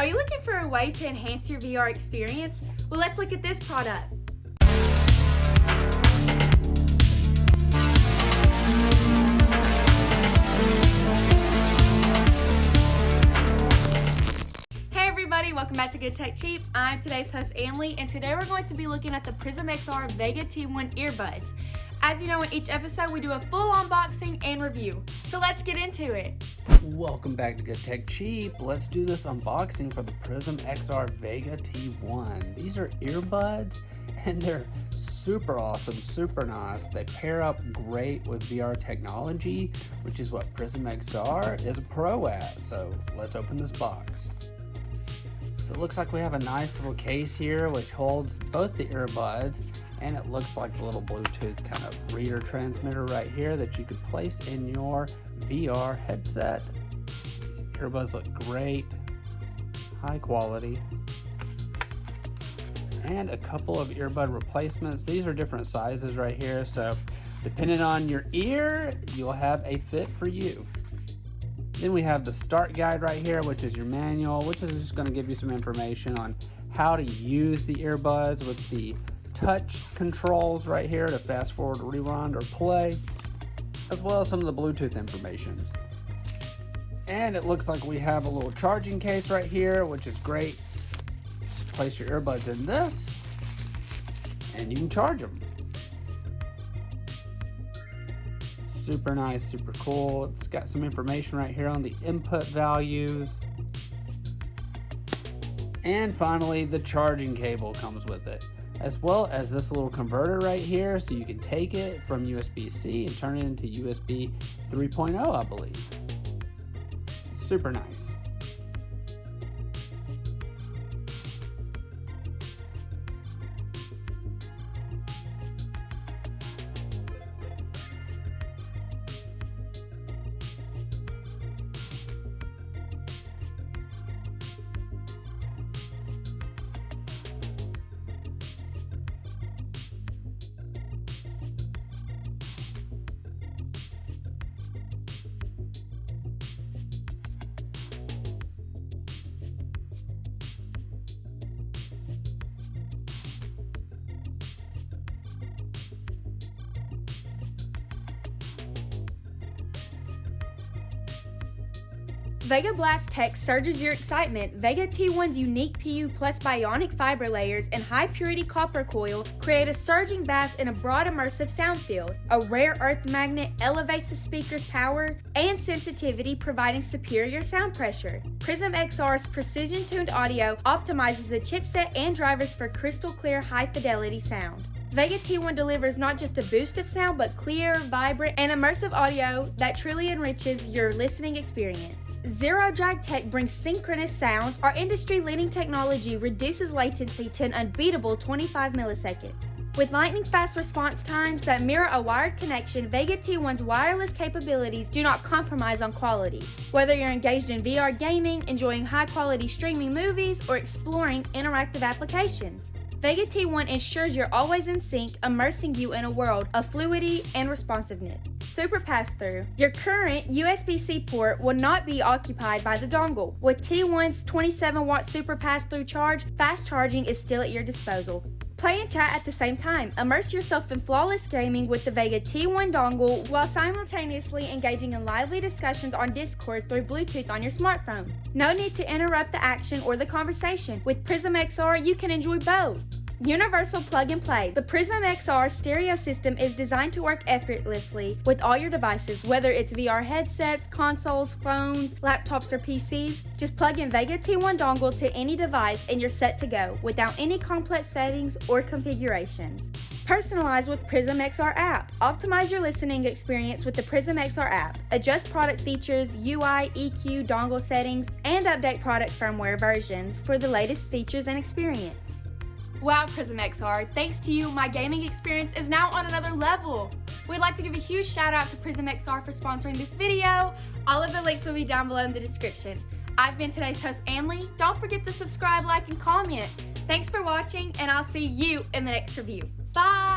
Are you looking for a way to enhance your VR experience? Well, let's look at this product. Hey everybody, welcome back to Good Tech Cheap. I'm today's host, Anley, and today we're going to be looking at the PRISMXR Vega T1 earbuds. As you know, in each episode, we do a full unboxing and review. So let's get into it. Welcome back to Good Tech Cheap. Let's do this unboxing for the PRISMXR Vega T1. These are earbuds and they're super awesome, super nice. They pair up great with VR technology, which is what PRISMXR is a pro at. So let's open this box. So it looks like we have a nice little case here which holds both the earbuds, and it looks like the little Bluetooth kind of reader transmitter right here that you could place in your VR headset. These earbuds look great, high quality, and a couple of earbud replacements. These are different sizes right here, so depending on your ear, you'll have a fit for you. Then we have the start guide right here, which is your manual, which is just going to give you some information on how to use the earbuds with the touch controls right here to fast forward, rewind, or play, as well as some of the Bluetooth information. And it looks like we have a little charging case right here, which is great. Just place your earbuds in this and you can charge them. Super nice, super cool. It's got some information right here on the input values. And finally, the charging cable comes with it, as well as this little converter right here, so you can take it from USB-C and turn it into USB 3.0, I believe. Super nice. Vega Blast Tech surges your excitement. Vega T1's unique PU plus bionic fiber layers and high purity copper coil create a surging bass in a broad immersive sound field. A rare earth magnet elevates the speaker's power and sensitivity, providing superior sound pressure. PRISMXR's precision-tuned audio optimizes the chipset and drivers for crystal clear, high fidelity sound. Vega T1 delivers not just a boost of sound, but clear, vibrant, and immersive audio that truly enriches your listening experience. Zero Drag Tech brings synchronous sound. Our industry-leading technology reduces latency to an unbeatable 25 milliseconds. With lightning-fast response times that mirror a wired connection, Vega T1's wireless capabilities do not compromise on quality. Whether you're engaged in VR gaming, enjoying high-quality streaming movies, or exploring interactive applications, Vega T1 ensures you're always in sync, immersing you in a world of fluidity and responsiveness. Super pass-through. Your current USB-C port will not be occupied by the dongle. With T1's 27-watt super pass-through charge, fast charging is still at your disposal. Play and chat at the same time. Immerse yourself in flawless gaming with the Vega T1 dongle while simultaneously engaging in lively discussions on Discord through Bluetooth on your smartphone. No need to interrupt the action or the conversation. With PRISMXR, you can enjoy both. Universal plug and play. The PRISMXR stereo system is designed to work effortlessly with all your devices, whether it's VR headsets, consoles, phones, laptops, or PCs. Just plug in Vega T1 dongle to any device and you're set to go without any complex settings or configurations. Personalize with PRISMXR app. Optimize your listening experience with the PRISMXR app. Adjust product features, UI, EQ, dongle settings, and update product firmware versions for the latest features and experience. Wow, PRISMXR, thanks to you, my gaming experience is now on another level. We'd like to give a huge shout out to PRISMXR for sponsoring this video. All of the links will be down below in the description. I've been today's host, Anley. Don't forget to subscribe, like, and comment. Thanks for watching, and I'll see you in the next review. Bye!